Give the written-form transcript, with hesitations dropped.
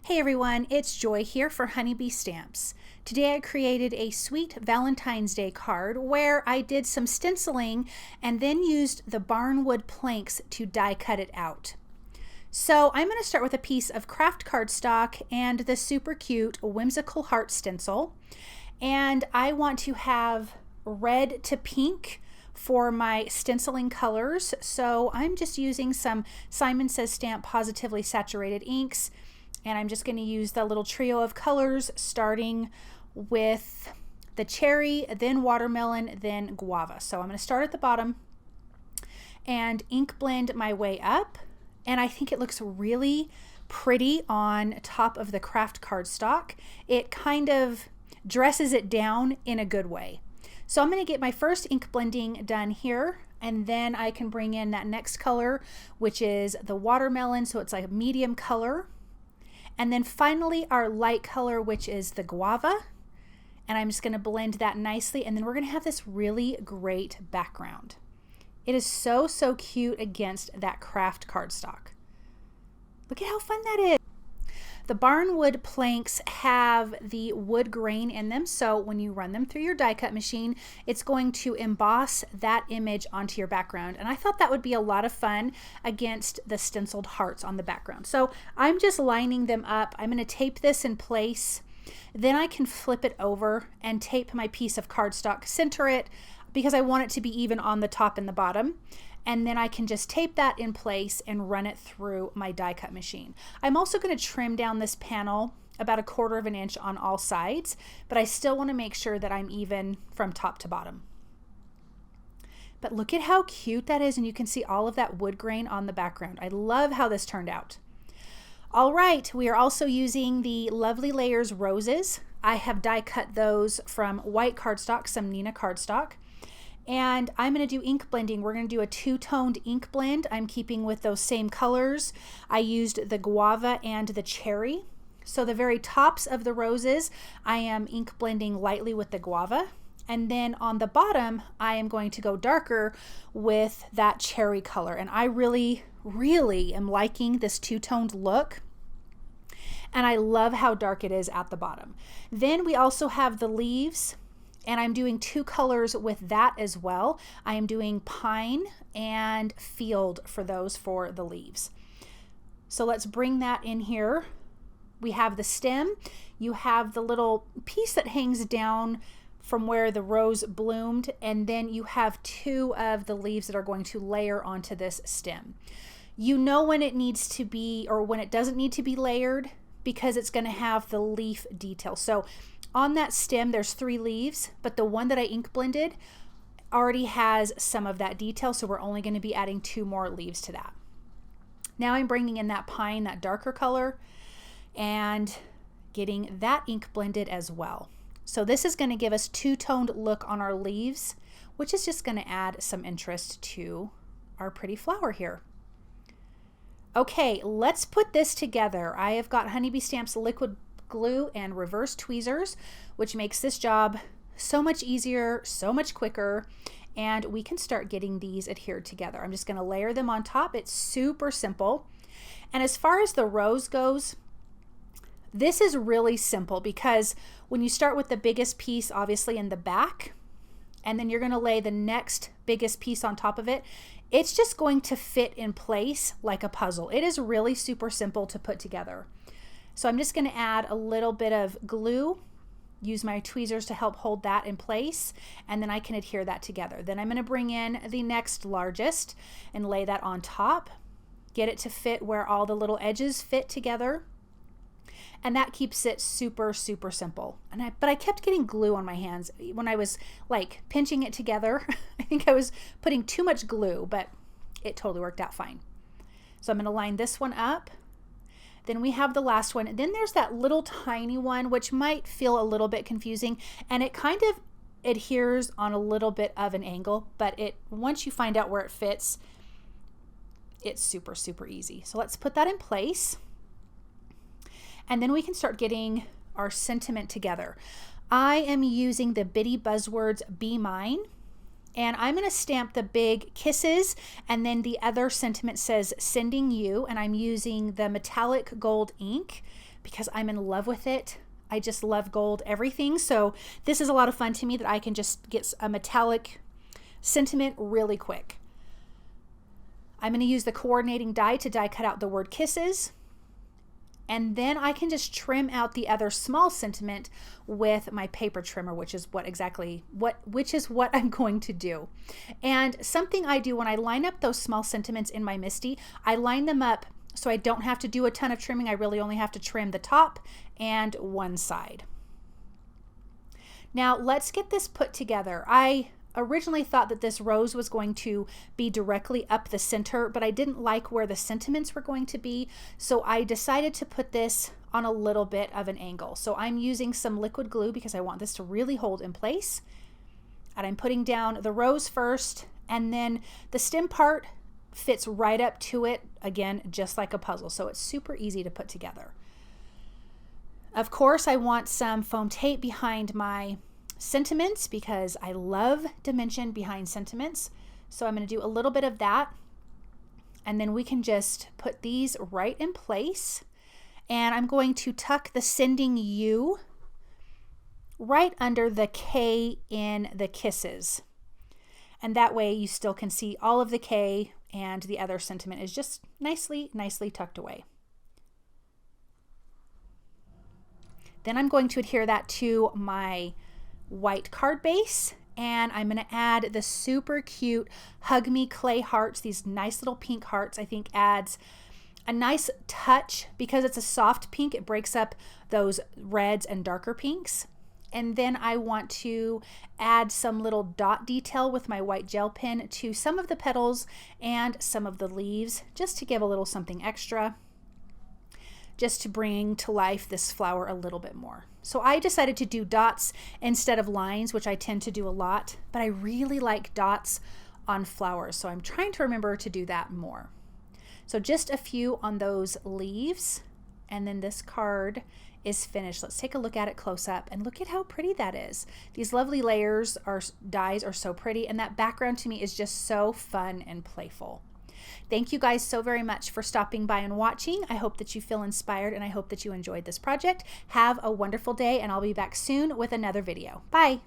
Hey everyone, it's Joy here for Honeybee Stamps. Today I created a sweet Valentine's Day card where I did some stenciling and then used the barnwood planks to die cut it out. So I'm going to start with a piece of craft cardstock and the super cute Whimsical heart stencil. And I want to have red to pink for my stenciling colors. So I'm just using some Simon Says Stamp Positively Saturated inks. And I'm just going to use the little trio of colors, starting with the cherry, then watermelon, then guava. So I'm going to start at the bottom and ink blend my way up. And I think it looks really pretty on top of the craft cardstock. It kind of dresses it down in a good way. So I'm going to get my first ink blending done here. And then I can bring in that next color, which is the watermelon. So it's like a medium color. And then finally our light color, which is the guava. And I'm just going to blend that nicely. And then we're going to have this really great background. It is so, so cute against that craft cardstock. Look at how fun that is. The barnwood planks have the wood grain in them. So when you run them through your die cut machine, it's going to emboss that image onto your background. And I thought that would be a lot of fun against the stenciled hearts on the background. So I'm just lining them up. I'm going to tape this in place. Then I can flip it over and tape my piece of cardstock, center it because I want it to be even on the top and the bottom. And then I can just tape that in place and run it through my die cut machine. I'm also going to trim down this panel about 1/4 of an inch on all sides, but I still want to make sure that I'm even from top to bottom. But look at how cute that is, and you can see all of that wood grain on the background. I love how this turned out. All right, we are also using the Lovely Layers roses. I have die cut those from white cardstock, some Neenah cardstock. And I'm going to do ink blending. We're going to do a two-toned ink blend. I'm keeping with those same colors. I used the guava and the cherry. So the very tops of the roses, I am ink blending lightly with the guava. And then on the bottom, I am going to go darker with that cherry color. And I really, really am liking this two-toned look. And I love how dark it is at the bottom. Then we also have the leaves. And I'm doing two colors with that as well. I am doing pine and field for those for the leaves. So let's bring that in here. We have the stem. You have the little piece that hangs down from where the rose bloomed. And then you have two of the leaves that are going to layer onto this stem. You know when it needs to be or when it doesn't need to be layered because it's going to have the leaf detail. So on that stem, there's 3 leaves, but the one that I ink blended already has some of that detail, so we're only going to be adding 2 more leaves to that. Now I'm bringing in that pine, that darker color, and getting that ink blended as well. So this is going to give us two-toned look on our leaves, which is just going to add some interest to our pretty flower here. Okay, let's put this together. I have got Honeybee Stamps liquid glue and reverse tweezers, which makes this job so much easier, so much quicker, and we can start getting these adhered together. I'm just going to layer them on top. It's super simple. And as far as the rose goes, this is really simple because when you start with the biggest piece, obviously in the back, and then you're going to lay the next biggest piece on top of it, it's just going to fit in place like a puzzle. It is really super simple to put together. So I'm just going to add a little bit of glue, use my tweezers to help hold that in place, and then I can adhere that together. Then I'm going to bring in the next largest and lay that on top, get it to fit where all the little edges fit together, and that keeps it super, super simple. But I kept getting glue on my hands when I was like pinching it together. I think I was putting too much glue, but it totally worked out fine. So I'm going to line this one up. Then we have the last one. Then there's that little tiny one, which might feel a little bit confusing, and it kind of adheres on a little bit of an angle, but once you find out where it fits, it's super, super easy. So let's put that in place. And then we can start getting our sentiment together. I am using the Bitty Buzzwords Be Mine. And I'm going to stamp the big kisses, and then the other sentiment says sending you, and I'm using the metallic gold ink because I'm in love with it. I just love gold everything. So this is a lot of fun to me that I can just get a metallic sentiment really quick. I'm going to use the coordinating die to die cut out the word kisses. And then I can just trim out the other small sentiment with my paper trimmer, which is what I'm going to do. And something I do when I line up those small sentiments in my MISTI, I line them up so I don't have to do a ton of trimming. I really only have to trim the top and one side. Now let's get this put together. I originally thought that this rose was going to be directly up the center, but I didn't like where the sentiments were going to be, so I decided to put this on a little bit of an angle. So I'm using some liquid glue because I want this to really hold in place. And I'm putting down the rose first, and then the stem part fits right up to it, again, just like a puzzle. So it's super easy to put together. Of course, I want some foam tape behind my sentiments because I love dimension behind sentiments. So I'm going to do a little bit of that, and then we can just put these right in place. And I'm going to tuck the sending you right under the K in the kisses. And that way you still can see all of the K, and the other sentiment is just nicely tucked away. Then I'm going to adhere that to my white card base, and I'm going to add the super cute Hug Me clay hearts, these nice little pink hearts. I think adds a nice touch because it's a soft pink. It breaks up those reds and darker pinks. And then I want to add some little dot detail with my white gel pen to some of the petals and some of the leaves, just to give a little something extra, just to bring to life this flower a little bit more. So I decided to do dots instead of lines, which I tend to do a lot, but I really like dots on flowers, so I'm trying to remember to do that more. So just a few on those leaves, and then this card is finished. Let's take a look at it close up, and look at how pretty that is. These lovely layers or dies are so pretty, and that background to me is just so fun and playful. Thank you guys so very much for stopping by and watching. I hope that you feel inspired, and I hope that you enjoyed this project. Have a wonderful day, and I'll be back soon with another video. Bye.